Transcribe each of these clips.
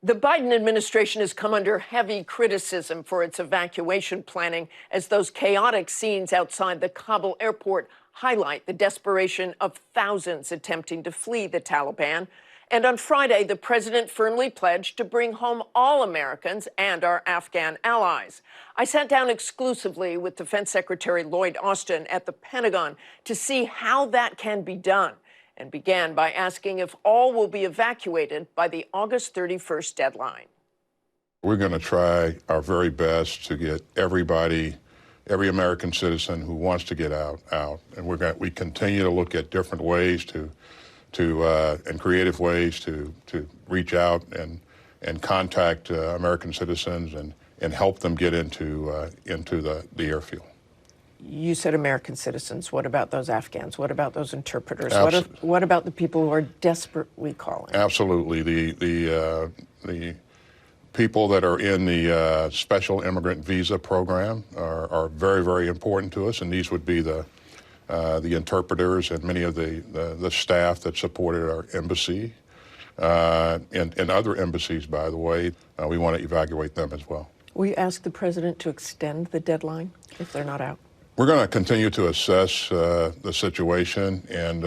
The Biden administration has come under heavy criticism for its evacuation planning as those chaotic scenes outside the Kabul airport highlight the desperation of thousands attempting to flee the Taliban. And on Friday, the president firmly pledged to bring home all Americans and our Afghan allies. I sat down exclusively with Defense Secretary Lloyd Austin at the Pentagon to see how that can be done, and began by asking if all will be evacuated by the August 31st deadline. We're going to try our very best to get everybody, every American citizen who wants to get out. And we continue to look at different ways and creative ways to reach out and contact American citizens and help them get into the airfield. You said American citizens. What about those Afghans? What about those interpreters? What about the people who are desperately calling? Absolutely. The people that are in the special immigrant visa program are very, very important to us, and these would be the interpreters and many of the staff that supported our embassy and other embassies, by the way. We want to evacuate them as well. Will you ask the president to extend the deadline if they're not out? We're going to continue to assess the situation and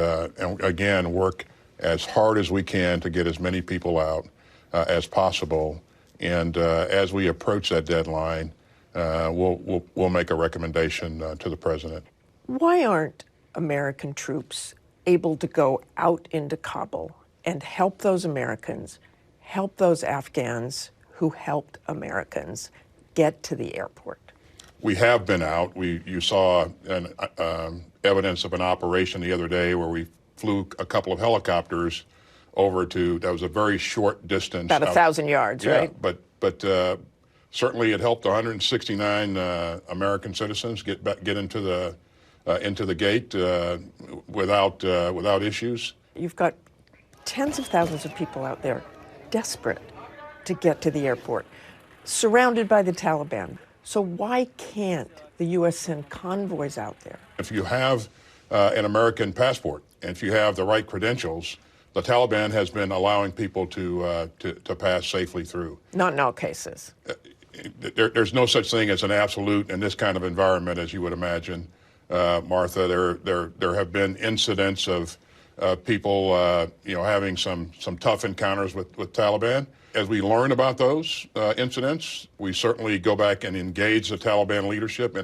again, work as hard as we can to get as many people out as possible. And as we approach that deadline, we'll make a recommendation to the president. Why aren't American troops able to go out into Kabul and help those Americans, help those Afghans who helped Americans get to the airport? We have been out. You saw evidence of an operation the other day where we flew a couple of helicopters over that was a very short distance. About 1,000 yards, yeah, right? But certainly it helped 169 American citizens get into the gate without issues. You've got tens of thousands of people out there desperate to get to the airport, surrounded by the Taliban. So why can't the U.S. send convoys out there? If you have an American passport and if you have the right credentials, the Taliban has been allowing people to pass safely through. Not in all cases. There's no such thing as an absolute in this kind of environment, as you would imagine, Martha. There have been incidents of people having some tough encounters with Taliban. As we learn about those incidents, we certainly go back and engage the Taliban leadership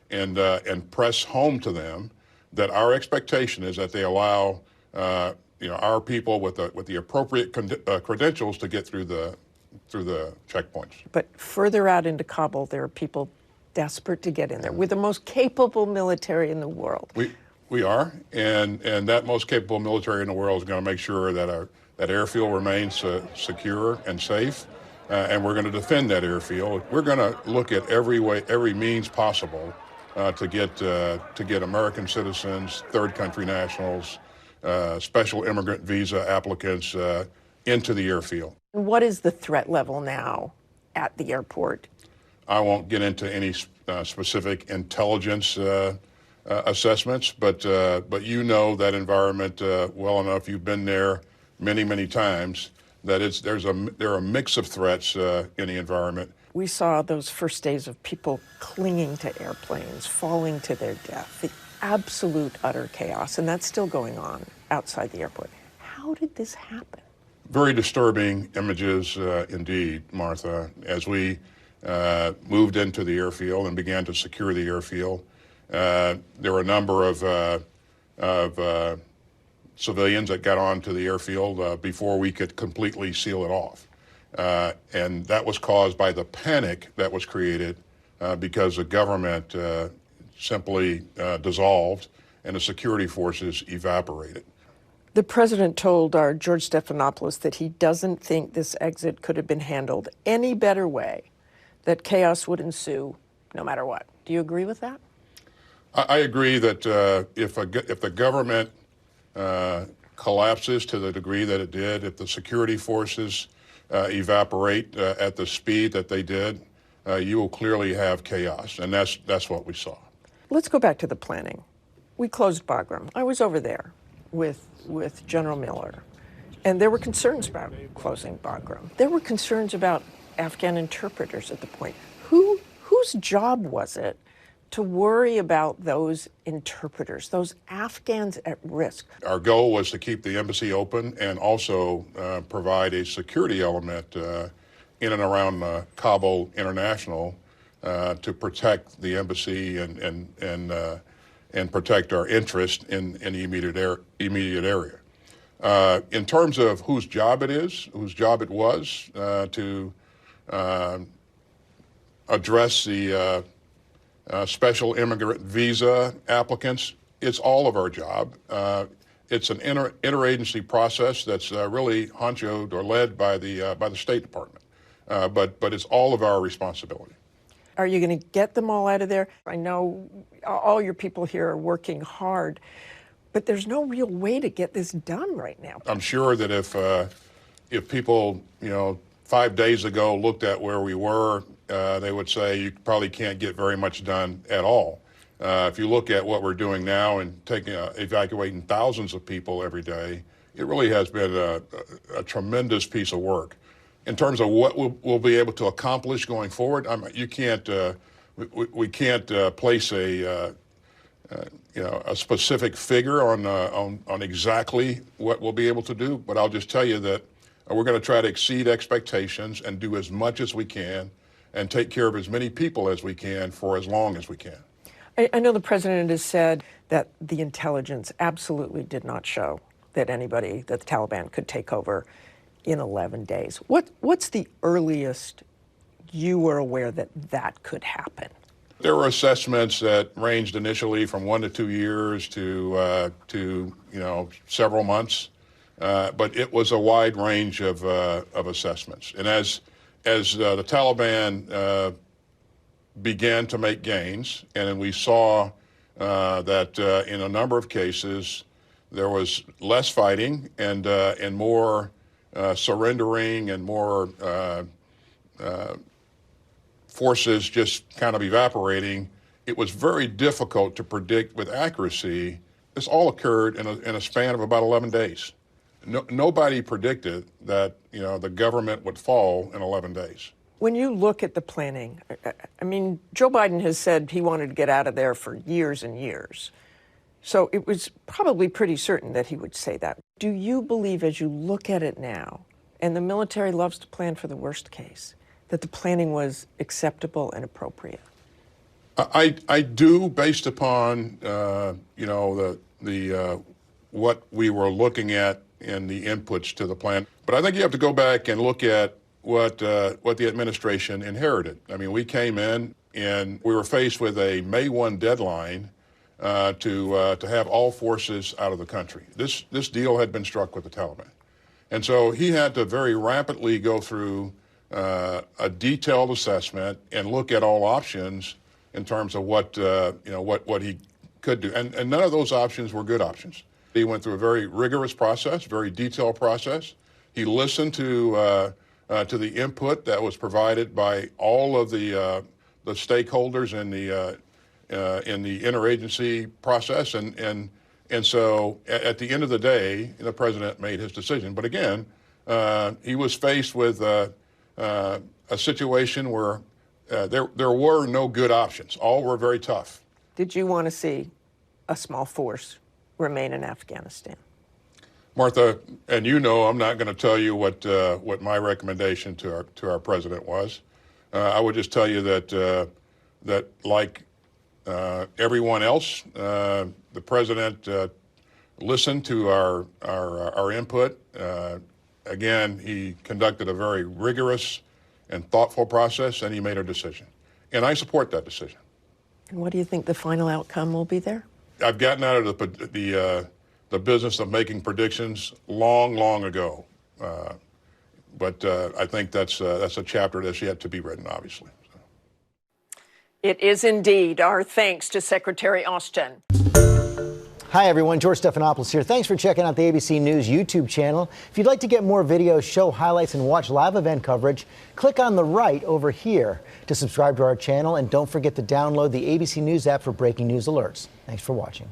and press home to them that our expectation is that they allow our people with the appropriate credentials to get through the checkpoints. But further out into Kabul, there are people desperate to get in there with the most capable military in the world. We are, and that most capable military in the world is going to make sure that that airfield remains secure and safe, and we're going to defend that airfield. We're going to look at every means possible to get American citizens, third country nationals, special immigrant visa applicants into the airfield. What is the threat level now at the airport? I won't get into any specific intelligence assessments, but you know that environment well enough. You've been there many times. That there are a mix of threats in the environment. We saw those first days of people clinging to airplanes, falling to their death, the absolute utter chaos, and that's still going on outside the airport. How did this happen? Very disturbing images indeed, Martha. As we moved into the airfield and began to secure the airfield, there were a number of civilians that got onto the airfield before we could completely seal it off. And that was caused by the panic that was created because the government simply dissolved and the security forces evaporated. The president told our George Stephanopoulos that he doesn't think this exit could have been handled any better way, that chaos would ensue no matter what. Do you agree with that? I agree that if the government collapses to the degree that it did, if the security forces evaporate at the speed that they did, you will clearly have chaos, and that's what we saw. Let's go back to the planning. We closed Bagram. I was over there with General Miller. And there were concerns about closing Bagram. There were concerns about Afghan interpreters at the point. Whose job was it to worry about those interpreters, those Afghans at risk? Our goal was to keep the embassy open and also provide a security element in and around Kabul International to protect the embassy and protect our interest in the immediate area. In terms of whose job it was to address the special immigrant visa applicants, it's all of our job. It's an interagency process that's really honchoed or led by the State Department, but it's all of our responsibility. Are you going to get them all out of there? I know all your people here are working hard, but there's no real way to get this done right now. I'm sure that if people, 5 days ago looked at where we were, they would say you probably can't get very much done at all. If you look at what we're doing now and evacuating thousands of people every day, it really has been a tremendous piece of work. In terms of what we'll be able to accomplish going forward, we can't place a specific figure on exactly what we'll be able to do. But I'll just tell you that we're going to try to exceed expectations and do as much as we can and take care of as many people as we can for as long as we can. I know the president has said that the intelligence absolutely did not show that the Taliban could take over in 11 days. What's the earliest you were aware that could happen? There were assessments that ranged initially from 1 to 2 years to several months, but it was a wide range of assessments. And as the Taliban began to make gains, and we saw that in a number of cases there was less fighting and more surrendering and more forces just kind of evaporating, it was very difficult to predict with accuracy. This all occurred in a span of about 11 days. Nobody predicted that the government would fall in 11 days. When you look at the planning, I mean, Joe Biden has said he wanted to get out of there for years and years. So it was probably pretty certain that he would say that. Do you believe, as you look at it now, and the military loves to plan for the worst case, that the planning was acceptable and appropriate? I do, based upon what we were looking at in the inputs to the plan. But I think you have to go back and look at what the administration inherited. I mean, we came in and we were faced with a May 1 deadline to have all forces out of the country. This deal had been struck with the Taliban, and so he had to very rapidly go through a detailed assessment and look at all options in terms of what he could do, and none of those options were good options. He went through a very rigorous process, very detailed process. He listened to the input that was provided by all of the stakeholders in the interagency process, and so at the end of the day, the president made his decision. But again, he was faced with a situation where there were no good options. All were very tough. Did you want to see a small force remain in Afghanistan? Martha, and I'm not going to tell you what my recommendation to our president was. I would just tell you that like everyone else, the president listened to our input. Again, he conducted a very rigorous and thoughtful process, and he made a decision. And I support that decision. And what do you think the final outcome will be there? I've gotten out of the business of making predictions long ago, but I think that's a chapter that's yet to be written, obviously. So. It is indeed. Our thanks to Secretary Austin. Hi, everyone. George Stephanopoulos here. Thanks for checking out the ABC News YouTube channel. If you'd like to get more videos, show highlights, and watch live event coverage, click on the right over here to subscribe to our channel. And don't forget to download the ABC News app for breaking news alerts. Thanks for watching.